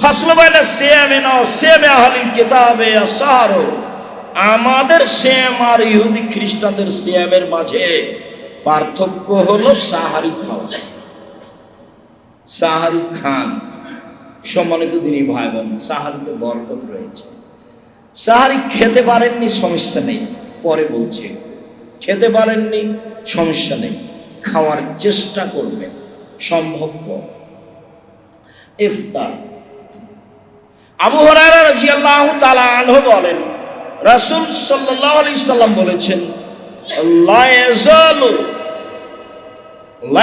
ফাসলু বাইনা সিয়ামিনা ওয়া সিয়ামি আহলিল কিতাবে আস-সাহরু, আমাদের সিয়াম আর ইহুদি খ্রিস্টানদের সিয়ামের মাঝে পার্থক্য হলো সাহারি খাওয়া। সাহারি খান। সম্মানিত দিনী ভাই বোন, সাহারিতে বরকত রয়েছে। সাহারি খেতে পারেননি, সমস্যা নেই, পরে বলছে। খেতে পারেননি, সমস্যা নেই, খাওয়ার চেষ্টা করবেন সম্ভবপর। ইফতার। আবু হুরায়রা রাদিয়াল্লাহু তাআলা আনহু বলেন, রাসূল সাল্লাল্লাহু আলাইহি সাল্লাম বলেছেন, লা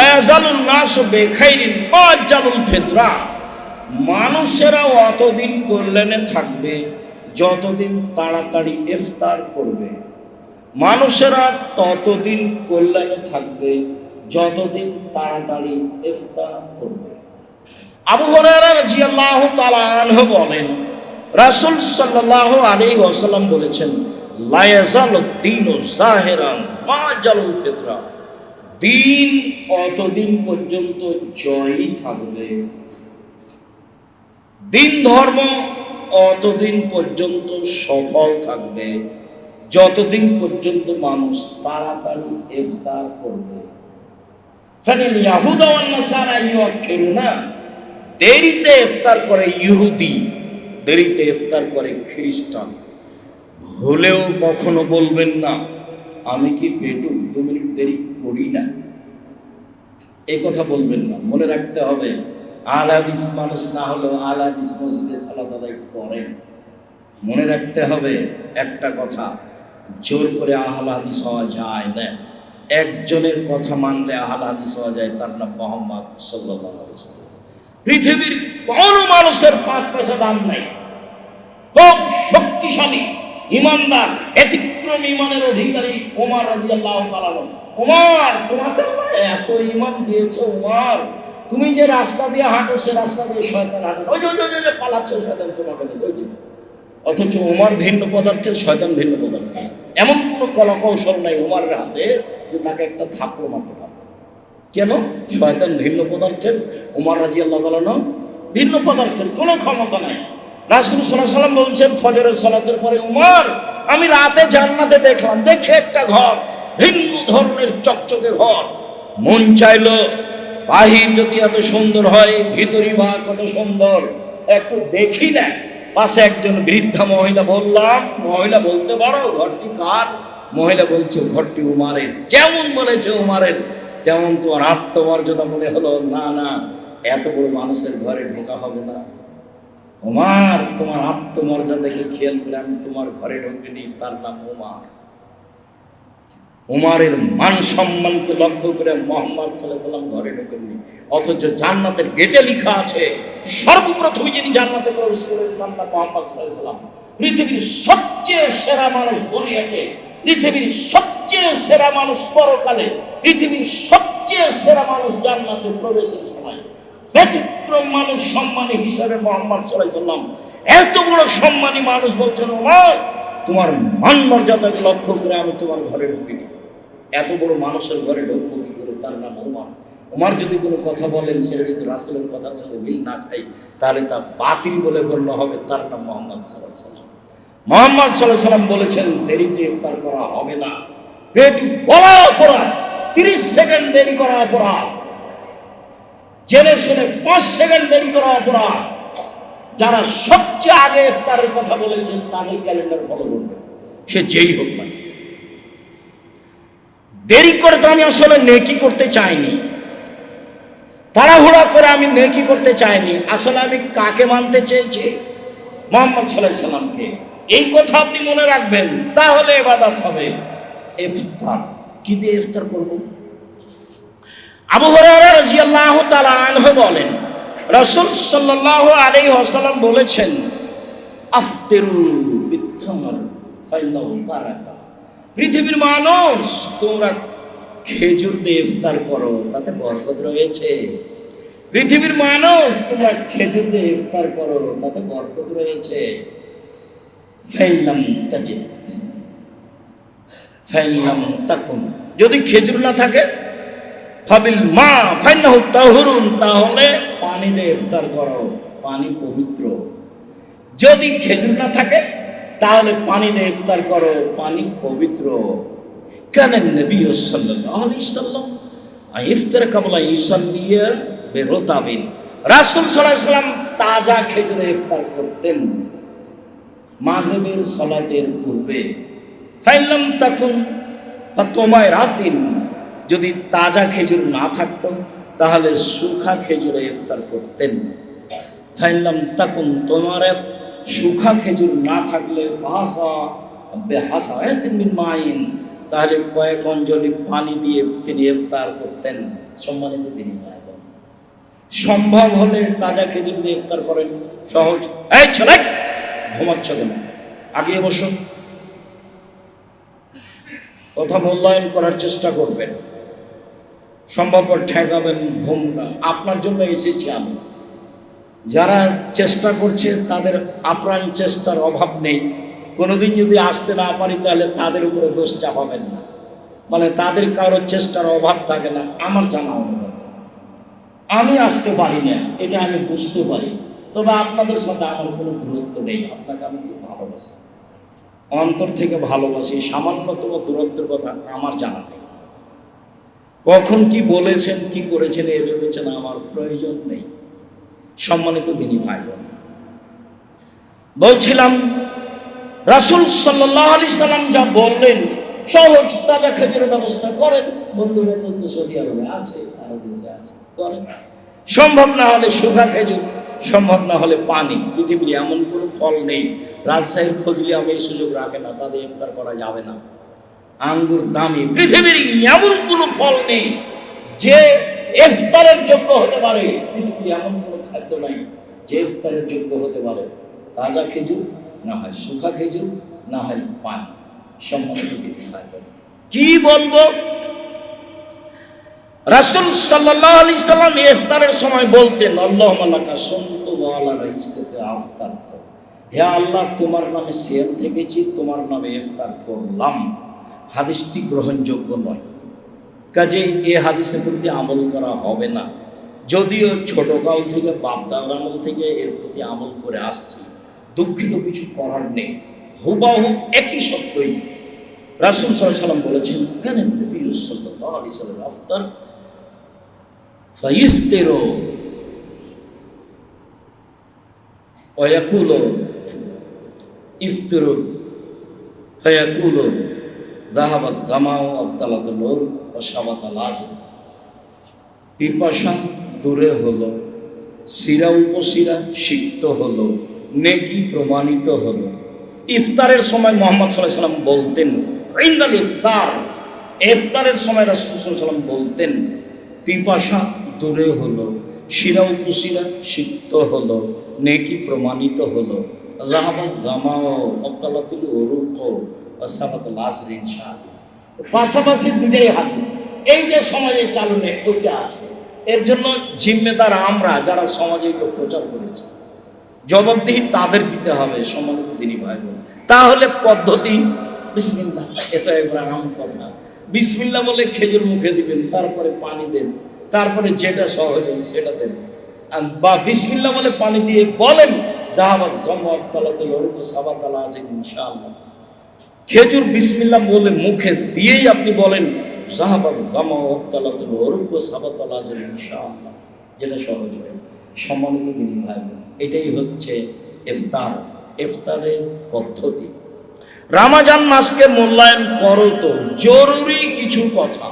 ইয়াজালুন নাসু বিখাইরিন ওয়াজালুল ফিতরা, মানুষেরা অতদিন কল্যাণে থাকবে যতদিন তাড়াতাড়ি ইফতার করবে। মানুষেরা ততদিন কল্যাণে থাকবে যতদিন তাড়াতাড়ি ইফতার করবে। আবু হুরায়রা রাদিয়াল্লাহু তাআলা আনহু বলেন, রাসূল সাল্লাল্লাহু আলাইহি ওয়াসাল্লাম বলেছেন, লা ইয়াজালুদ দীনু যাহিরান মা জালুল ফিতরা, দিন অতদিন পর্যন্ত জয়ই থাকবে, দিন ধর্ম অতদিন পর্যন্ত সফল থাকবে যতদিন পর্যন্ত মানুষ তাড়াতাড়ি ইফতার করবে। ফানিল ইয়াহুদা ওয়ান নাসারা ইউআখিরুনা, দেরিতে ইফতার করে ইহুদি, দেরিতে ইফতার করে খ্রিস্টান। ভুলেও কখনো বলবেন না আমি কি পেটু 2 মিনিট দেরি করি না, এই কথা বলবেন না। মনে রাখতে হবে, আহলে হাদিস মানুষ না হলেও আহলে হাদিস মসজিদে সালাত আদায় করেন। মনে রাখতে হবে একটা কথা, জোর করে আহলে হাদিস হওয়া যায় না। একজনের কথা মানলে আহলে হাদিস হওয়া যায়, তার নাম মুহাম্মদ সাল্লাল্লাহু আলাইহি ওয়াসাল্লাম। পৃথিবীর কোনো মানুষের 5 পয়সা দাম নাই। খুব শক্তিশালী ইমানদার ব্যতিক্রম ইমানের অধিকারী ওমর রাদিয়াল্লাহু তাআলা। ওমর, তোমাকে আল্লাহ এত ঈমান দিয়েছে ওমর, তুমি যে রাস্তা দিয়ে হাঁটো সে রাস্তা দিয়ে শয়তান হাঁটে, ওই যে পালাচ্ছে শয়তান তোমাকে দেখে। অথচ ওমর ভিন্ন পদার্থের, শয়তান ভিন্ন পদার্থের। এমন কোনো কলাকৌশল নাই ওমরের হাতে যে তাকে একটা থাপ্পড় মারতে পারবে। কেন? শয়তান ভিন্ন পদার্থের, ওমর রাদিয়াল্লাহু তাআলা ভিন্ন পদার্থের, কোনো ক্ষমতা নাই। রাসূল সাল্লাল্লাহু আলাইহি ওয়াসাল্লাম বলছেন ফজরের সালাতের পরে, ওমর আমি রাতে জান্নাতে দেখলাম, দেখে একটা ঘর, ভিন্ন ধরনের চকচকে ঘর। মন চাইলো বাহির যদি এত সুন্দর হয় ভিতরি বা কত সুন্দর, একটু দেখি না। পাশে একজন বৃদ্ধা মহিলা, বললাম মহিলা বলতে পারো ঘরটি কার? মহিলা বলছে ঘরটি উমারের। যেমন বলেছে উমারের, তেমন তোমার আত্মমর্যাদা মনে হলো, না না এত বড় মানুষের ঘরে ঢোকা হবে না। উমার, তোমার আত্মমর্যাদাকে খেয়াল করে আমি তোমার ঘরে ঢুকিনি, তার নাম উমার। উমারের মান সম্মানকে লক্ষ্য করে মুহাম্মদ সাল্লাল্লাহু আলাইহি ওয়াসাল্লাম ঘরে ঢোকেননি। অথচ জান্নাতের গেটে লেখা আছে, সর্বপ্রথম যিনি জান্নাতে প্রবেশ করেন তার নাম মুহাম্মদ সাল্লাল্লাহু আলাইহি ওয়াসাল্লাম। পৃথিবীর সবচেয়ে সেরা মানুষ দুনিয়াতে, পৃথিবীর সবচেয়ে সেরা মানুষ পরকালে, পৃথিবীর সবচেয়ে সেরা মানুষ জান্নাতে প্রবেশের সময়। ব্যতিক্রম মানুষ সম্মানী হিসাবে মুহাম্মদ সাল্লাল্লাহু আলাইহি ওয়াসাল্লাম, এত বড় সম্মানী মানুষ বলছেন, ওমর তোমার মান মর্যাদাকে লক্ষ্য করে আমি তোমার ঘরে ঢুকিনি। এত বড় মানুষের ঘরে ঢুকবো কি করে? তার নাম ওমর। ওমর যদি কোনো কথা বলেন সেটা যদি রাসূলের কথার সাথে মিল না খায় তাহলে তা বাতিল বলে গণ্য হবে। তার নাম মুহাম্মদ সাল্লাল্লাহু আলাইহি ওয়াসাল্লাম। মুহাম্মদ সাল্লাল্লাহু আলাইহি ওয়াসাল্লাম বলেছেন দেরিতে ইফতার করা হবে না। পেট বলা অপরাধ, 30 সেকেন্ড দেরি করা অপরাধ, জেনে শুনে 5 সেকেন্ড দেরি করা অপরাধ। যারা সবচেয়ে আগে ইফতারের কথা বলেছেন তাদের ক্যালেন্ডার ফলো করবেন, সে যেই হোক না। দেরি করে তো আমি আসলে নেকি করতে চাইনি, তাড়াহুড়া করে আমি নেকি করতে চাইনি। আসলে আমি কাকে মানতে চেয়েছি? মুহাম্মদ সাল্লাল্লাহু আলাইহি ওয়াসাল্লামকে। এই কথা আপনি মনে রাখবেন, তাহলে ইবাদত হবে। ইফতার কি দিয়ে ইফতার করব? আবু হুরায়রা রাদিয়াল্লাহু তাআলা আনহু বলেন, রাসূল সাল্লাল্লাহু আলাইহি ওয়াসাল্লাম বলেছেন, আফতিরু বিত্তামর ফাইনাহু বারাকা। পৃথিবীর মানুষ, তোমরা খেজুর দিয়ে ইফতার করো, তাতে বরকত রয়েছে। পৃথিবীর মানুষ, তোমরা খেজুর দিয়ে ইফতার করো, তাতে বরকত রয়েছে। ফাইলাম তাজিদ ফাইলাম তাকুন, যদি খেজুর না থাকে, ফাবিল মা ফাইনাহু তাহুরুন, তাহলে পানি দিয়ে ইফতার করো, পানি পবিত্র। যদি খেজুর না থাকে তাহলে পানি দিয়ে ইফতার করো, পানি পবিত্র। কেন নবী সাল্লাল্লাহু আলাইহি সাল্লাম ইফতার কাবলা ইউসাল্লিয়া বিরতাবিন, রাসূল সাল্লাল্লাহু আলাইহি সাল্লাম তাজা খেজুরে ইফতার করতেন মাগরিবের সালাতের পূর্বে। ফাইলাম তাকুন ফাতমায় রাতিন, যদি তাজা খেজুর না থাকতো তাহলে শুখা খেজুরে ইফতার করতেন। ফাইলাম তাকুন, তোমার শুখা খেজুর না থাকলে মিন মাইন, তাহলে কয়েক অঞ্জলি পানি দিয়ে তিনি ইফতার করতেন। সম্মানিত তিনি সম্ভব হলে তাজা খেজুর দিয়ে ইফতার করেন, সহজ। এই ছেলে ঘুমাচ্ছ কেন, আগে বসুন। কথা মূল্যায়ন করার চেষ্টা করবেন, সম্ভবপর ঠেকাবেন ঘুমটা। আপনার জন্য এসেছি আমি। যারা চেষ্টা করছে তাদের আপ্রাণ চেষ্টার অভাব নেই। কোনোদিন যদি আসতে না পারি তাহলে তাদের উপরে দোষ চাপাবেন না, মানে তাদের কারোর চেষ্টার অভাব থাকে না। আমার জানা অনুভব, আমি আসতে পারি না এটা আমি বুঝতে পারি, তবে আপনাদের সাথে আমার কোনো দূরত্ব নেই। আপনাকে আমি খুব ভালোবাসি, অন্তর থেকে ভালোবাসি। সামান্যতম দূরত্বের কথা আমার জানা নেই। কখন কি বলেছেন কি করেছেন এ ভেবেছেন আমার প্রয়োজন নেই। সম্মানিত দিনী ভাই বোন, বলছিলাম রাসূল সাল্লাল্লাহু আলাইহি সাল্লাম যা বললেন সহজ, তাজা খেজুরের ব্যবস্থা করেন। বন্ধু বান্ধব তো সৌদি আরবে আছে, আরো দেশে আছে, করেন। সম্ভব না হলে শুখা খেজুর, সম্ভব না হলে পানি। পৃথিবীর এমন কোনো ফল নেই, রাজশাহীর ফজলি আমি এই সুযোগ রাখে না, তাদের ইফতার করা যাবে না। আঙ্গুর দামি, পৃথিবীর এমন কোনো ফল নেই যে ইফতারের যোগ্য হতে পারে। পৃথিবীর এমন কোনো খাদ্য নাই যে ইফতারের যোগ্য হতে পারে। তাজা খেজুর না হয় শুখা খেজুর, না হয় পানি। সম্মানিত দিনী ভাই বোন, কি বলবো, রাসূল সাল্লাল্লাহু আলাইহি সাল্লাম ইফতারের সময় বলতেন আল্লাহুম্মা লাকা সুমতু ওয়া আলা রিজকিকা আফতারতু, হে আল্লাহ তোমার নামে সিয়াম থেকেছি, তোমার নামে ইফতার করলাম। হাদিসটি গ্রহণযোগ্য নয়, কাজেই এই হাদিসের প্রতি আমল করা হবে না। যদিও ছোটকাল থেকে বাপদাদার আমল থেকে এর প্রতি আমল করে আসছি, দুঃখিত কিছু করার নেই। হুবাহু একই সত্যই রাসূল সাল্লাল্লাহু আলাইহি সাল্লাম বলেছেন কেন নবী সাল্লাল্লাহু আলাইহি সাল্লাম আফতার ফাইফতিরু ওয়া ইয়াকুলু ইফতিরু ফায়াকুলু যাহাবাত দামাউ আবতালাতুল নূর ওয়া শাবাতাল আজম, পিপাসা দূরে হলো, শিরা উপশিরা সিক্ত হলো, নেকি প্রমাণিত হলো। ইফতারের সময় মুহাম্মদ সাল্লাল্লাহু আলাইহি সাল্লাম বলতেন ইনদাল ইফতার, ইফতারের সময় রাসূল সাল্লাল্লাহু আলাইহি সাল্লাম বলতেন পিপাসা দূরে হলো, শিরা উপশিরা সিক্ত হলো, নেকি প্রমাণিত হলো, যাহাবাত দামাউ আবতালাতুল উরুক ওয়া শাবাতাল আজর ইনশাআল্লাহ। পাশাপাশি দুটাই হাদিস, এই যে সমাজে চালনে ওইটা আছে। এর জন্য জিম্মেদার আমরা যারা সমাজে এগুলো প্রচার করেছি, জবাবদিহি তাদের দিতে হবে। সম্মানিত দিনী ভাই বোন, তাহলে পদ্ধতি বিসমিল্লাহ, এটা একবার আম কথা। বিসমিল্লাহ বলে খেজুর মুখে দিবেন, তারপরে পানি দেন, তারপরে যেটা সহজ হয় সেটা দেন। বা বিসমিল্লাহ বলে পানি দিয়ে বলেন যাহাবাত জামাত তালাতুল উরুক সাবাতাল আজম ইনশাআল্লাহ। খেজুর বিসমিল্লাহ বলে মুখে দিয়েই আপনি বলেন যাহাবাত জামাত তালাতুল উরুক সাবাতাল আজম ইনশাআল্লাহ, যেটা সহজ হয়। সম্মানিত দিনী ভাই বোন, এটাই হচ্ছে ইফতার, ইফতারের পদ্ধতি। রমজান মাসকে মূল্যায়ন করো তো, জরুরি কিছু কথা।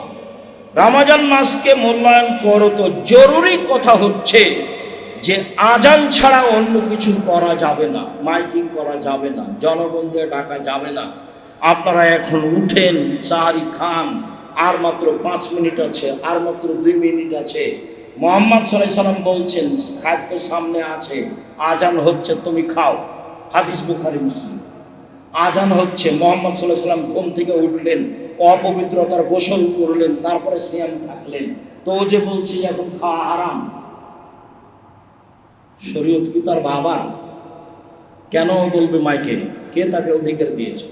রমজান মাসকে মূল্যায়ন করো তো জরুরি কথা হচ্ছে যে আজান ছাড়া অন্য কিছু করা যাবে না, মাইকিং করা যাবে না, জনগণকে ডাকা যাবে না। আপনারা এখন উঠেন, সাহারি খান, আর মাত্র 5 মিনিট আছে, আর মাত্র 2 মিনিট আছে। মুহাম্মদ সাল্লাল্লাহু আলাইহি সাল্লাম বলছেন খাদ্য সামনে আছে, আজান হচ্ছে, তুমি খাও। হাদিস বুখারী মুসলিম। আজান হচ্ছে, মুহাম্মদ সাল্লাল্লাহু আলাইহি সাল্লাম ঘুম থেকে উঠলেন, অপবিত্রতার গোসল করলেন, তারপরে সিয়াম থাকলেন। তো ও যে বলছে এখন খাওয়া হারাম, শরীয়ত কি তার বাবার? কেন বলবে মাইকে? কে তাকে অধিকার দিয়েছে?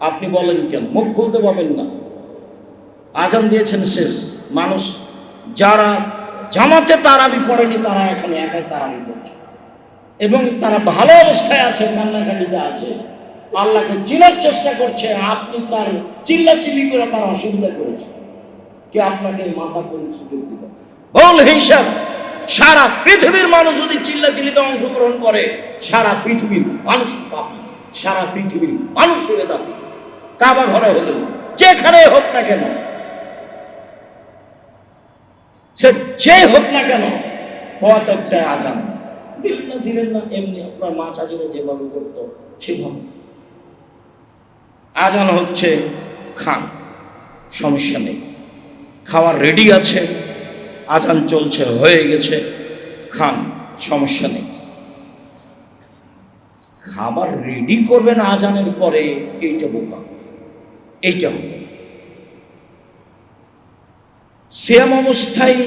আপনি বলেন কেন? মুখ খুলতে পাবেন না। আজান দিয়েছেন শেষ। মানুষ যারা জামাতে তারাবি পড়েনি তারা এখন একাই তারাবি পড়ছে। এবং তারা ভালো অবস্থায় আছে, কান্নাকাটিতে আছে, আল্লাহকে চিনার চেষ্টা করছে, আপনি তার চিল্লাচিল্লি করে তার অসুবিধা করেছে, কে আপনাকে মাথা করে সুযোগ দিল? বল হিসাব, সারা পৃথিবীর মানুষ যদি চিল্লাচিল্লিতে অংশগ্রহণ করে, সারা পৃথিবীর মানুষ পাপী, সারা পৃথিবীর মানুষ বেদাতি। কাবা ঘরে হলেও যেখানে হোক না কেন, সে যে হোক না কেন, পথ একটাই, আজান দিলেন না এমনি আপনার মা চাচিরা যেভাবে করতো সেভাবে আজান হচ্ছে, খান, সমস্যা নেই, খাওয়ার রেডি আছে, আজান চলছে, হয়ে গেছে, খান, সমস্যা নেই। খাবার রেডি করবেন আজানের পরে, এইটা বোকা, এইটা হবে। শ্যাম অবস্থায়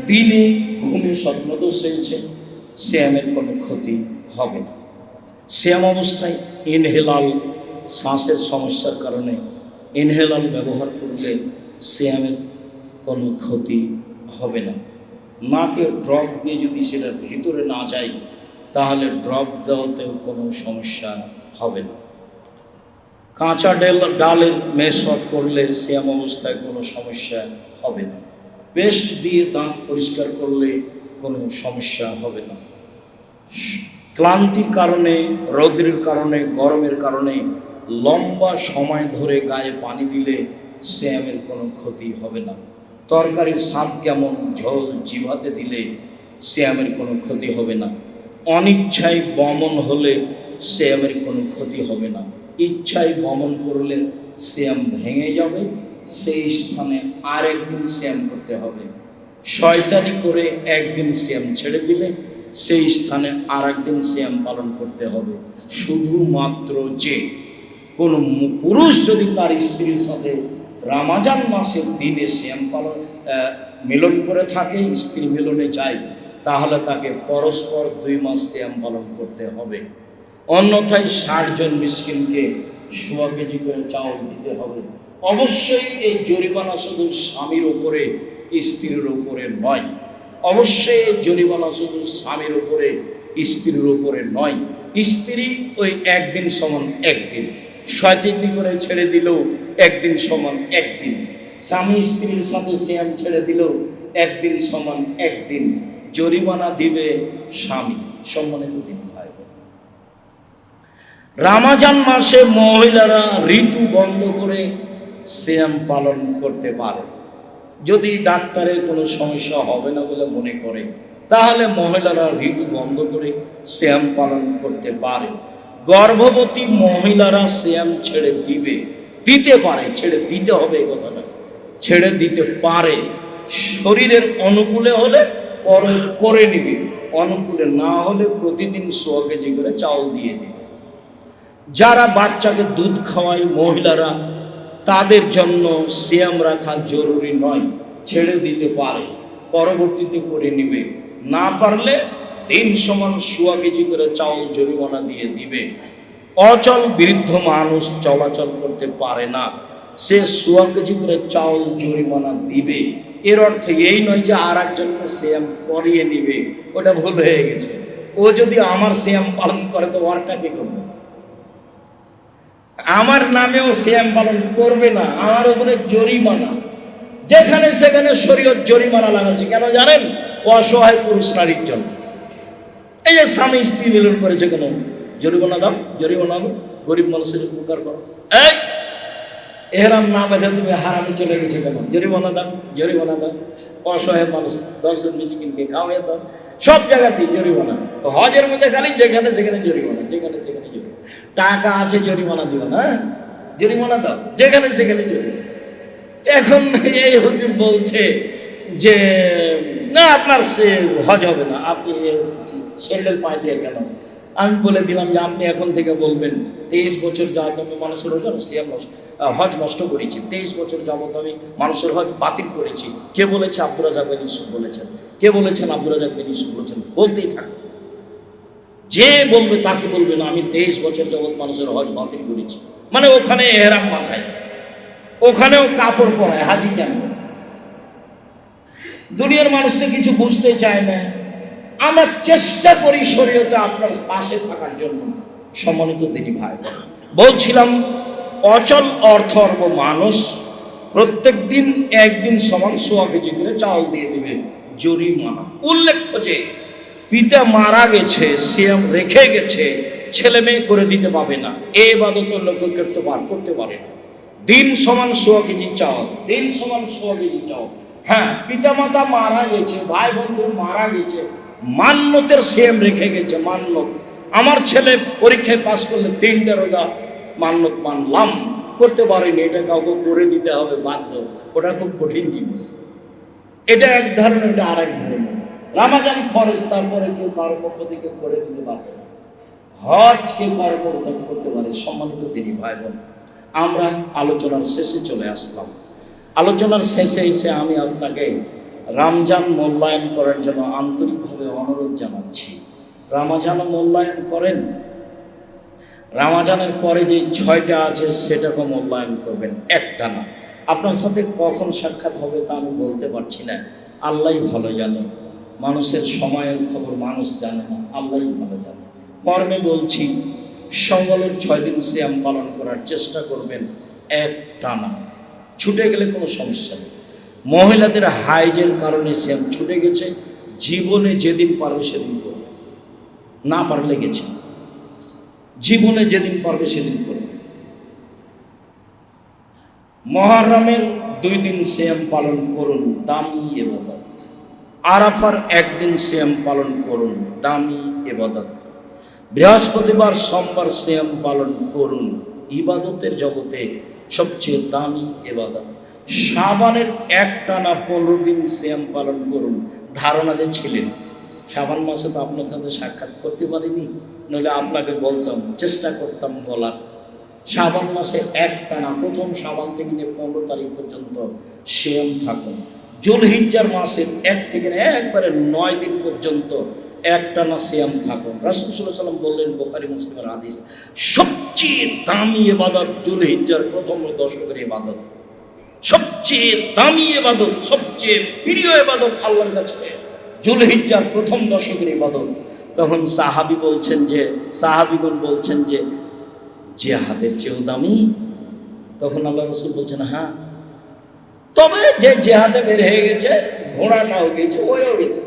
দিনে ঘুমে স্বপ্নদোষ হয়েছে, শ্যামের কোনো ক্ষতি হবে না। শ্যাম অবস্থায় ইনহেলাল, শ্বাসের সমস্যার কারণে ইনহেলাল ব্যবহার করলে শ্যামের কোনো ক্ষতি হবে না। নাকে ড্রপ দিয়ে যদি সেটা ভিতরে না যায়, তাহলে ড্রপ দেওয়াতেও কোনো সমস্যা হবে না। কাঁচা ডালের মেশওয়াক করলে শ্যাম অবস্থায় কোনো সমস্যা হবে না। পেস্ট দিয়ে দাঁত পরিষ্কার করলে কোনো সমস্যা হবে না। ক্লান্তির কারণে, রৌদ্রের কারণে, গরমের কারণে লম্বা সময় ধরে গায়ে পানি দিলে শ্যামের কোনো ক্ষতি হবে না। তরকারির স্বাদ কেমন, ঝোল জিভাতে দিলে শ্যামের কোনো ক্ষতি হবে না। অনিচ্ছায় বমন হলে শ্যামের কোনো ক্ষতি হবে না। ইচ্ছায় বমন করলে শ্যাম ভেঙে যাবে, সেই স্থানে আর একদিন শ্যাম করতে হবে। শয়তানি করে একদিন শ্যাম ছেড়ে দিলে সেই স্থানে আর একদিন শ্যাম পালন করতে হবে। শুধুমাত্র যে কোনো পুরুষ যদি তার স্ত্রীর সাথে রমজান মাসের দিনে শ্যাম পালন মিলন করে থাকে, স্ত্রী মিলনে যায়, তাহলে তাকে পরস্পর 2 মাস শ্যাম পালন করতে হবে। অন্যথায় 60 জন মিসকিনকে 1.5 কেজি করে চাউল দিতে হবে। অবশ্যই এই জরিমানা শুধু স্বামীর উপরে, স্ত্রীর উপরে নয়। অবশ্যই এই জরিমানা শুধু স্বামীর উপরে, স্ত্রীর উপরে নয়। স্ত্রী ওই একদিন সমান একদিন, শয়তানি করে ছেড়ে দিলেও একদিন সমান একদিন। স্বামী স্ত্রীর সাথে শ্যাম ছেড়ে দিলেও একদিন সমান একদিন। জরিমানা দিবে স্বামী। সম্মানিত দিন ভাই, রমজান মাসে মহিলারা ঋতু বন্ধ করে শ্যাম পালন করতে পারে। যদি ডাক্তারের কোনো সমস্যা হবে না বলে মনে করে, তাহলে মহিলারা ঋতু বন্ধ করে শ্যাম পালন করতে পারে। গর্ভবতী মহিলারা শ্যাম ছেড়ে দিতে পারে, ছেড়ে দিতে হবে এই কথা না, ছেড়ে দিতে পারে। শরীরের অনুকূলে হলে করে নিবে, অনুকূলে না হলে প্রতিদিন 100 কেজি করে চাউল দিয়ে দিবে। যারা বাচ্চাকে দুধ খাওয়ায় মহিলারা, তাদের জন্য শ্যাম রাখা জরুরি নয়, ছেড়ে দিতে পারে, পরবর্তীতে করে নিবে। না পারলে 3 সমান 100 কেজি করে চাউল জরিমানা দিয়ে দিবে। অচল বৃদ্ধ মানুষ চলাচল করতে পারে না, সে 100 কেজি করে চাউল জরিমানা দিবে। এর অর্থ এই নয় যে আর একজনকে শ্যাম করিয়ে নিবে, ওটা ভুল হয়ে গেছে। ও যদি আমার শ্যাম পালন করে তো ওরটা কি করবে? আমার নামেও শ্যাম পালন করবে না, আমার উপরে জরিমানা। যেখানে সেখানে শরীয়ত জরিমানা লাগাচ্ছে কেন জানেন? অসহায় পুরুষ নারীর জন্য। এই যে স্বামী স্ত্রী মিলন করেছে, কেন জরিমানা দাও, জরিমানা দাও, গরিব মানুষের উপকার করো। এই এহরাম না বেঁধে তুমি হারামে চলে গেছে, কেন জরিমানা দাও, জরিমানা দাও। অসহায় মানুষ 10 জন মিসকিনকে খাওয়াই দাও, সব জায়গাতেই জরিমানা। হজের মধ্যে খালি যেখানে সেখানে জরিমানা, যেখানে সেখানে জরিমানা। টাকা আছে জরিমানা দিও না, জরিমানা দাও, যেখানে সেখানে জরিমানা। এখন এই হুজুর বলছে যে না আপনার সে হজ হবে না, আপনি স্যান্ডেল পায়ে দিয়ে কেন? আমি বলে দিলাম যে আপনি এখন থেকে বলবেন 23 বছর যাবত আমি মানুষের হজ নষ্ট করেছি, 23 বছর যাবত আমি মানুষের হজ বাতিল করেছি। কে বলেছে? আব্দুর রাজ্জাক বিন ইউসুফ বলেছেন। কে বলেছেন? আব্দুর রাজ্জাক বিন ইউসুফ বলেছেন। বলতেই থাকে, যে বলবে তাকে বলবে না আমি 23 বছর যাবত মানুষের হজ বাতিল করেছি। মানে ওখানে এহরাম মাথায়, ওখানেও কাপড় পরায়, হাজি কেন? দুনিয়ার মানুষ তো কিছু বুঝতে চায় না। আমরা চেষ্টা করি শরীয়তে আপনার পাশে থাকার জন্য। সম্মানিত দিনী ভাই, বলছিলাম অচল অর্থর্ব মানুষ প্রত্যেক দিন একদিন সমান 100 কেজি করে চাউল দিয়ে দিবে জরিমানা। উল্লেখ্য যে পিতা মারা গেছে, সিয়াম রেখে গেছে, ছেলে মেয়ে করে দিতে পারবে না, এ ইবাদত অন্য কেউ করতে পারে না। দিন সমান 100 কেজি চাউল, দিন সমান 100 কেজি চাউল। হ্যাঁ, পিতা মাতা মারা গেছে, ভাই বন্ধু মারা গেছে, মান্যতের সিয়াম রেখে গেছে। মান্যত, আমার ছেলে পরীক্ষায় পাস করলে 3টা রোজা মান্যত মানলাম, করতে পারিনি, এটা কাউকে করে দিতে হবে বাধ্য। ওটা খুব কঠিন জিনিস। এটা এক ধরনের, এটা আরেক ধরনের। রামাজান ফরজ, তারপরে কেউ কারো পক্ষ থেকে করে দিতে পারবে না। হজ কেউ কারো পক্ষ করতে পারে। সম্মানিত দিনী ভাই বোন, আমরা আলোচনার শেষে চলে আসলাম। আলোচনার শেষে এসে আমি আপনাকে রমজান মূল্যায়ন করার জন্য আন্তরিকভাবে অনুরোধ জানাচ্ছি। রমজান মূল্যায়ন করেন, রমজানের পরে যে 6টা আছে সেটাকে মূল্যায়ন করবেন, একটা না। আপনার সাথে কখন সাক্ষাৎ হবে তা আমি বলতে পারছি না, আল্লাহই ভালো জানে। মানুষের সময়ের খবর মানুষ জানে না, আল্লাহই ভালো জানে। মর্মে বলছি, সংবলের 6 দিন সিয়াম পালন করার চেষ্টা করবেন একটানা। ছুটে গেলে কোনো সমস্যা নেই। মহিলাদের হাইজের কারণে সিয়াম ছুটে গেছে, জীবনে যেদিন পারবে সেদিন করবে, না পারলে গেছে, জীবনে যেদিন পারবে সেদিন করবে। মুহররমের 2 দিন সিয়াম পালন করুন, দামি ইবাদত। আরাফার 1 দিন সিয়াম পালন করুন, দামি ইবাদত। বৃহস্পতিবার সোমবার সিয়াম পালন করুন, ইবাদতের জগতে সবচেয়ে দামি ইবাদত। শাবানের একটানা 15 দিন সিয়াম পালন করুন। ধারণা যে ছিলেন শাবান মাসে তো আপনার সাথে সাক্ষাৎ করতে পারিনি, নইলে আপনাকে বলতাম, চেষ্টা করতাম বলার। শাবান মাসে একটানা প্রথম শাবান থেকে নিয়ে 15 তারিখ পর্যন্ত সিয়াম থাকুন। জুলহিজ্জার মাসের 1 থেকে একবারে 9 দিন পর্যন্ত একটানা সিয়াম থাকুন। রাসূল সাল্লাল্লাহু আলাইহি ওয়াসাল্লাম বললেন, বুখারী মুসলিমের হাদিস, সবচেয়ে দামি ইবাদত জুলহিজ্জার প্রথম দশকের ইবাদত। সবচেয়ে দামি ইবাদত, সবচেয়ে প্রিয় ইবাদত আল্লাহর কাছে জুলহিজ্জার প্রথম দশকের ইবাদত। তখন সাহাবীগণ বলছেন যে জিহাদের চেয়েও দামি? তখন আল্লাহ রাসূল বলছেন, হ্যাঁ, তবে যে জিহাদে বের হয়ে গেছে, ঘোড়াটাও গেছে, ওইও গেছে,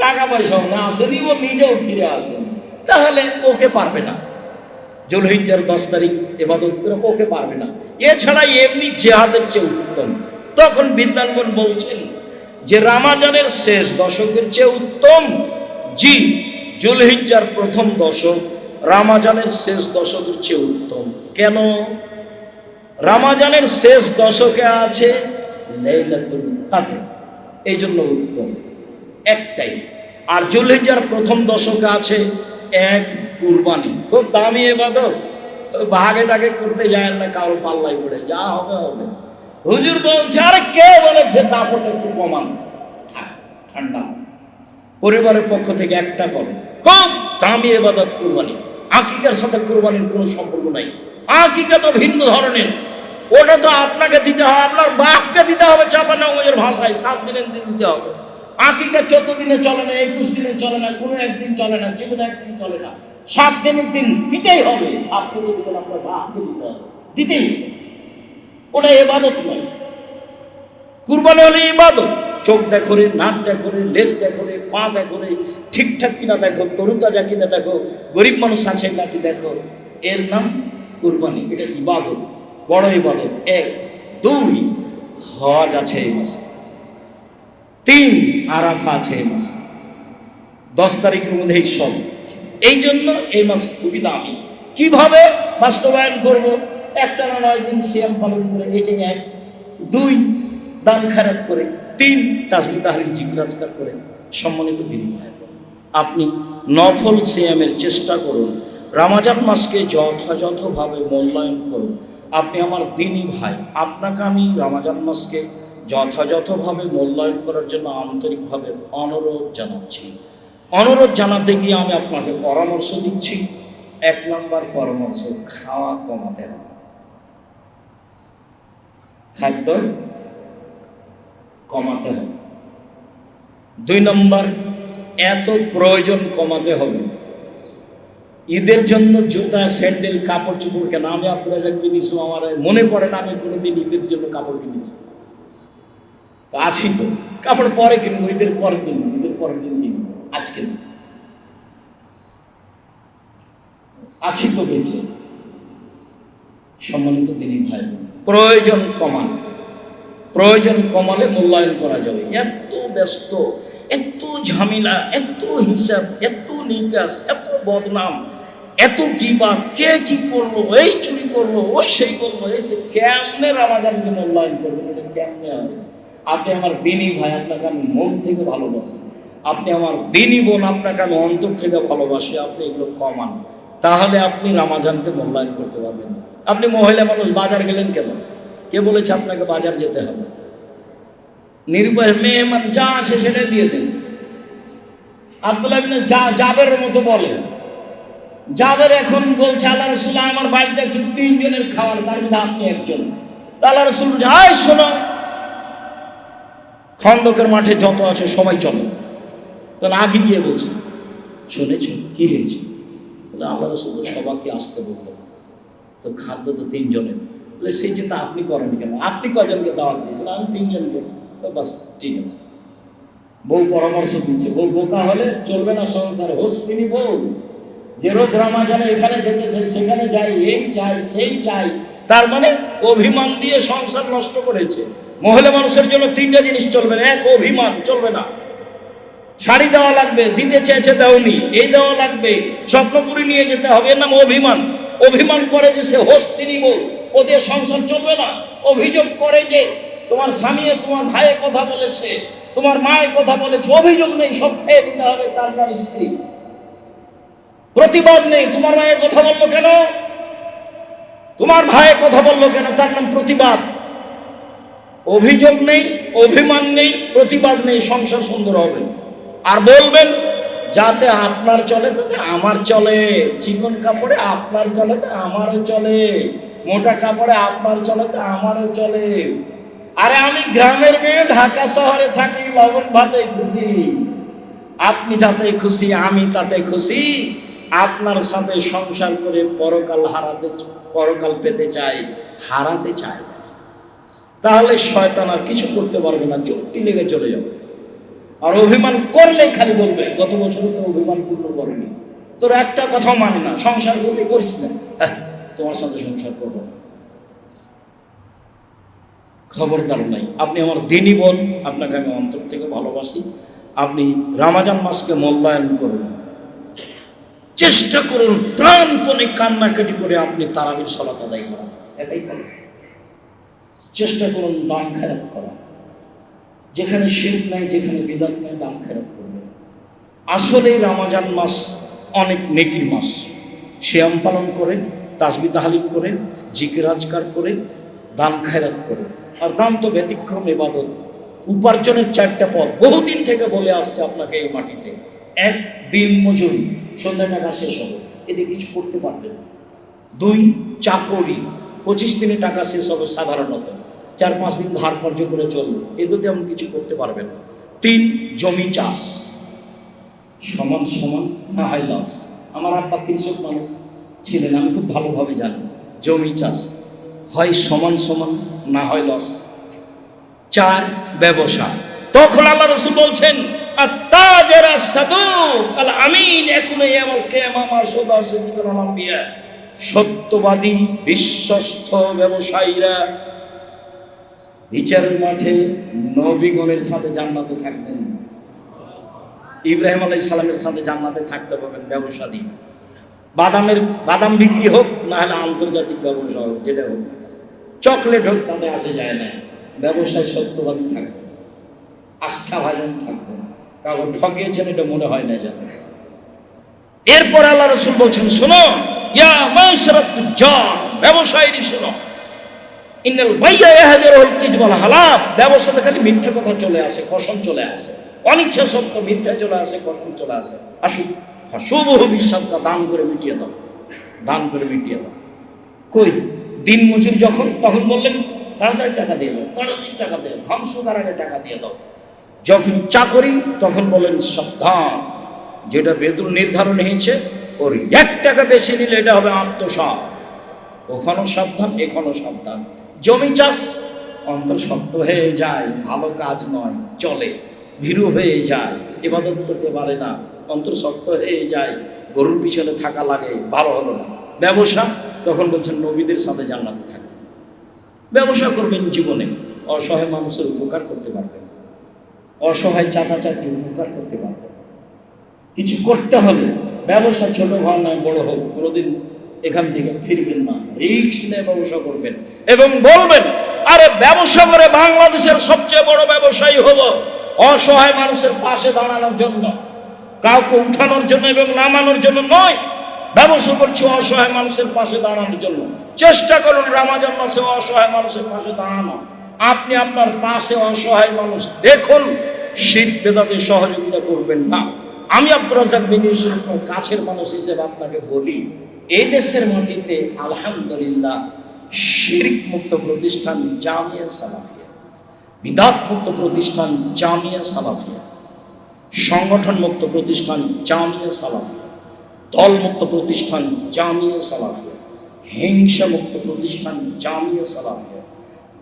টাকা পয়সাও না আসেনি, ও নিজেও ফিরে আসেনি, তাহলে ওকে পারবে না। জুলহিজ্জার 10 তারিখ ইবাদত করে ওকে পারবে না। এছাড়া এমনি জিহাদের চেয়ে উত্তম। তখন বিদ্বানগণ বলছেন যে রমজানের শেষ দশকের চেয়ে উত্তম। জি, জুলহিজ্জার প্রথম দশক রমজানের শেষ দশকের চেয়ে উত্তম। কেন? রমজানের শেষ দশকে আছে লাইলাতুল কদর, এই জন্য উত্তম, একটাই। আর জুলহিজ্জার প্রথম দশকে আছে এক কুরবানি, খুব দামি ইবাদত। ভাগে টাগে করতে যায় না, কারো পাল্লাই পড়ে, যা হবে হবে। হুজুর বলছে, আরে কে বলেছে দাপট একটু কমান, ঠান্ডা। পরিবারের পক্ষ থেকে একটা করো, খুব দামি ইবাদত কুরবানি। আকিকার সাথে কুরবানির কোনো সম্পর্ক নাই। আকিকা তো ভিন্ন ধরনের, ওটা তো আপনাকে দিতে হবে, আপনার বাপকে দিতে হবে। চাঁপাইনবাবগঞ্জের ভাষায় 7 দিনের দিন দিতে হবে। আকিকা 14 দিনে চলে না, 21 দিনে চলে না, কোনো একদিন চলে না, জীবনে একদিন চলে না। 7 দিনের দিন দিতেই হবে। আপনি তো দিবেন, আপনার বাপকে দিতে হবে, দিতেই। ওটা ইবাদত নয়। কুরবানি হলে ইবাদত। চোখ দেখো রে, নাক দেখো রে, লেজ দেখো রে, পা দেখো রে, ঠিকঠাক কিনা দেখো, তরুতাজা কিনা দেখো, গরিব মানুষ আছে নাকি দেখো, এর নাম কুরবানি। এটা ইবাদত, বড় ইবাদত। 1, 2 হজ আছে এই মাসে, 3 আরাফা আছে এই মাসে, 10 তারিখের মধ্যেই সব। এই জন্য এই মাস খুবই দামি। কিভাবে বাস্তবায়ন করব? একটানা 9 দিন সিয়াম পালন করে, এই যে 1, 2 দান খায়রাত করে, 3 তাসবিহ তাহলিল জিকির আজকার করে। সম্মানিত দিনী ভাই, আপনি নফল সিয়ামের চেষ্টা করুন, রমজান মাসকে যথাযথভাবে মূল্যায়ন করুন। আপনি আমার দিনী ভাই, আপনাকে আমি রমজান মাসকে যথাযথভাবে মূল্যায়ন করার জন্য আন্তরিকভাবে অনুরোধ জানাচ্ছি। অনুরোধ জানাতে গিয়ে আমি আপনাকে পরামর্শ দিচ্ছি। 1 নম্বর পরামর্শ, খাওয়া কমাতে হবে, খাদ্য কমাতে হবে। 2 নম্বর, এত প্রয়োজন কমাতে হবে। ঈদের জন্য জুতা, স্যান্ডেল, কাপড় চোপড় কেন? আমি আব্দুর রাজাক বিন ইউসুফ, আমার মনে পড়ে না আমি কোনোদিন ঈদের জন্য কাপড় কিনেছি। তো আছি তো, কাপড় পরে কিনবো, ঈদের পরের দিন, ঈদের পরের দিন কিনবো, আজকে আছি তো বেঁচে। সম্মানিত দিনী ভাই, প্রয়োজন কমান, প্রয়োজন কমালে মূল্যায়ন করা যাবে। এত ব্যস্ত, এত ঝামেলা, এত হিসাব, এত নিকাশ, এত বদনাম, এত গীবাত, কে কি করলো, এই চুরি করলো, ওই সেই করলো, এই তো কেমনে রমাদানকে মূল্যায়ন করবেন? এটা কেমনে হবে? আপনি আমার দিনী ভাই, আপনাকে আমি মন থেকে ভালোবাসি। আপনি আমার দিনী বোন, আপনাকে আমি অন্তর থেকে ভালোবাসি। আপনি এগুলো কমান, তাহলে আপনি রমাজানকে মূল্যায়ন করতে পারবেন। আপনি মহিলা মানুষ, বাজার গেলেন কেন? কে বলেছে আপনাকে বাজার যেতে হবে? নির্ভয় মেহমান যা আসে সেটা দিয়ে দেন। আব্দুল্লাহ ইবনে জাবেরের মতো বলে, জাবের এখন বলছে আল্লাহ রাসূল আমার বাড়িতে একটু 3 জনের খাবার, তার মধ্যে আপনি একজন। আল্লাহ রাসূল যাই শোনো, খন্দকের মাঠে যত আছে সবাই চলো। তখন আগে গিয়ে বলছে, শুনেছ কি হয়েছে? বলে আল্লাহ রাসূল সবাইকে আসতে বললো, তো খাদ্য তো 3 জনের। বলে সেই চিন্তা আপনি করেন কেন? আপনি কজনকে দাওয়াত দিয়েছেন? আমি 3 জনকে। বাস ঠিক আছে। বউ পরামর্শ দিচ্ছে, বউ বোকা হলে চলবে না সংসার। হোস তিনি বউ, যে রোজ রমাজানে এখানে যেতে চাই, সেখানে যাই, এই চাই সেই চাই, তার মানে অভিমান দিয়ে সংসার নষ্ট করেছে। মহিলা মানুষের জন্য 3টা জিনিস চলবে না। 1, অভিমান চলবে না। শাড়ি দেওয়া লাগবে, দিতে চেয়েছে দেওনি, এই দেওয়া লাগবে, স্বপ্নপুরি নিয়ে যেতে হবে, এর নাম অভিমান। অভিমান করে যে সে হোস তিনি বউ, ও দিয়ে সংসার চলবে না। অভিযোগ করে যে তোমার স্বামী তোমার ভাইয়ের কথা বলেছে, তোমার মায়ের কথা বলেছে, অভিযোগ নেই, সব খেয়ে নিতে হবে, তার নাম স্ত্রী। প্রতিবাদ নেই, তোমার মায়ের কথা বললো কেন, তোমার ভাইয়ের কথা বললো কেন, তার নাম প্রতিবাদ। অভিযোগ নেই, অভিমান নেই, প্রতিবাদ নেই, সংসার সুন্দর হবে। আর বলবেন যাতে আপনার চলে তাতে আমার চলে, চিকন কাপড়ে আপনার চলে তো আমারও চলে, মোটা কাপড়ে আপনার চলে তো আমারও চলে। আরে আমি গ্রামের মেয়ে, ঢাকা শহরে থাকি, লবণ ভাতে খুশি। আপনি যাতে খুশি, আমি তাতে খুশি। আপনার সাথে সংসার করে পরকাল পেতে চাই, হারাতে চাই না। তাহলে শয়তান আর কিছু করতে পারবে না, চুপটি লেগে চলে যাবে। আর অভিমান করলেই খালি বলবে গত বছর তো অভিমান পূর্ণ করেনি, তোর একটা কথাও মানে না, সংসার করবি করিস না, তোমার সাথে সংসার করবো না। খবরদার নাই। আপনি আমার দিনী বোন, আপনাকে আমি অন্তর থেকে ভালোবাসি। আপনি রমাজান মাসকে মূল্যায়ন করুন, চেষ্টা করুন প্রাণপণে কান্নাকাটি করে আপনি তারাবির সালাত আদায় করা, এটাই করুন। চেষ্টা করুন দান খেরাত করা, যেখানে শিরক নাই, যেখানে বিদআত নাই, দান খেরাত করবেন। আসলে রমজান মাস অনেক নেকির মাস। সিয়াম পালন করে, তাসবিহ তাহলিল করে, জিকির আজকার করে, দান খেরাত করে। আর দান তো ব্যতিক্রম ইবাদত। উপার্জনের 4টা পথ বহুদিন থেকে বলে আসছে আপনাকে এই মাটিতে। 1, দিন মজুরি, সন্ধ্যা টাকা শেষ হবে, এতে কিছু করতে পারবেন না। 2, চাকরি, 25 দিনে টাকা শেষ হবে সাধারণত, 4-5 দিন ধার কর্য করে চলবে, এতে তেমন কিছু করতে পারবেন না। 3, জমি চাষ, সমান সমান না হয় লস। আমার আব্বা কৃষক মানুষ ছিলেন, আমি খুব ভালোভাবে জানি। জমি চাষ হয় সমান সমান, না হয় লস। 4, ব্যবসা। তখন আল্লাহ রাসূল বলছেন আত-তাজির আস-সাদুক আল-আমিন ইয়াকুনু ইয়াউমাল কিয়ামাহ সুদা সিদ্দিকুল আম্বিয়া। সত্যবাদী বিশ্বস্ত ব্যবসায়ীরা বিচারের মাঠে নবীগণের সাথে জান্নাতে থাকবেন। ইব্রাহিম আলাইহিস সালামের সাথে জান্নাতে থাকতে পারবেন ব্যবসা দিয়ে। বাদাম বিক্রি হোক, না হলে আন্তর্জাতিক ব্যবসা হোক, যেটা হোক, চকলেট হোক, তাতে আসে যায় না। ব্যবসায় সত্যবাদী থাকবেন, আস্থাভাজন থাকবেন, কারণ ঠকিয়েছেন এটা মনে হয় না যেন। এরপর আল্লাহ রাসূল বলছেন, শোনো ইয়া মাশরাত তুজ্জার, ব্যবসায়ী শোনো, ইন্নাল বাইয়া ইয়াহজুরুল কিযব ওয়াল হালাফ। ব্যবসাতে খালি মিথ্যা কথা চলে আসে, কসম চলে আসে, অনিচ্ছা সত্য মিথ্যা চলে আসে, কসম চলে আসে। আসুক ফাশুবহু বিসাদকা, দান করে মিটিয়ে দাও, দান করে মিটিয়ে দাও। কই দিন মজুর যখন, তখন বললেন তাড়াতাড়ি টাকা দিয়ে দাও, তাড়াতাড়ি টাকা দিয়ে দাও, ঘাম শুকার আগে টাকা দিয়ে দাও। যখন চাকরি তখন বলেন সাবধান, যেটা বেতন নির্ধারণ হয়েছে ওর 1 টাকা বেশি নিলে এটা হবে আত্মসাৎ। ওখানেও সাবধান, এখানেও সাবধান। জমি চাষ অন্তর শক্ত হয়ে যায়, ভালো কাজ নয়, চলে, ভীরু হয়ে যায়, ইবাদত করতে পারে না, অন্তর শক্ত হয়ে যায়, গরুর পিছনে থাকা লাগে, ভালো হলো না। ব্যবসা তখন বলছেন নবীদের সাথে জান্নাতে থাকবে। ব্যবসা করবেন জীবনে, অসহায় মানুষের উপকার করতে পারবেন, অসহায় চাচা চাচি উপকার করতে পারবেন। কিছু করতে হলে ব্যবসা ছোট ভাব নয় বড় হোক, কোনোদিন এখান থেকে ফিরবেন না, রিস্ক নিয়ে ব্যবসা করবেন এবং বলবেন আরে ব্যবসা করে বাংলাদেশের সবচেয়ে বড় ব্যবসায়ী হলো, অসহায় মানুষের পাশে দাঁড়ানোর জন্য, কাউকে উঠানোর জন্য এবং নামানোর জন্য নয়। ব্যবসা করছি অসহায় মানুষের পাশে দাঁড়ানোর জন্য। চেষ্টা করুন রমাজান মাসে অসহায় মানুষের পাশে দাঁড়ানো। আপনি আপনার পাশে অসহায় মানুষ দেখুন, শিরক বেদাতে সহযোগিতা করবেন না। আমি আব্দুর রাজ্জাক বিন ইউসুফ কাছের মানুষ হিসেবে আপনাকে বলি, এই দেশের মাটিতে আলহামদুলিল্লাহ শিরক মুক্ত প্রতিষ্ঠান জামিয়া সালাফিয়া, বিদাত মুক্ত প্রতিষ্ঠান জামিয়া সালাফিয়া, সংগঠন মুক্ত প্রতিষ্ঠান জামিয়া সালাফিয়া, দলমুক্ত প্রতিষ্ঠান জামিয়া সালাফিয়া, হিংসা মুক্ত প্রতিষ্ঠান জামিয়া সালাফিয়া,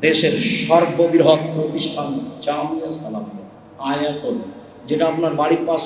দেশের সর্ববৃহৎ প্রতিষ্ঠান জামিয়া সালাফিয়া আয়াতন, যেটা আপনার বাড়ির পাশে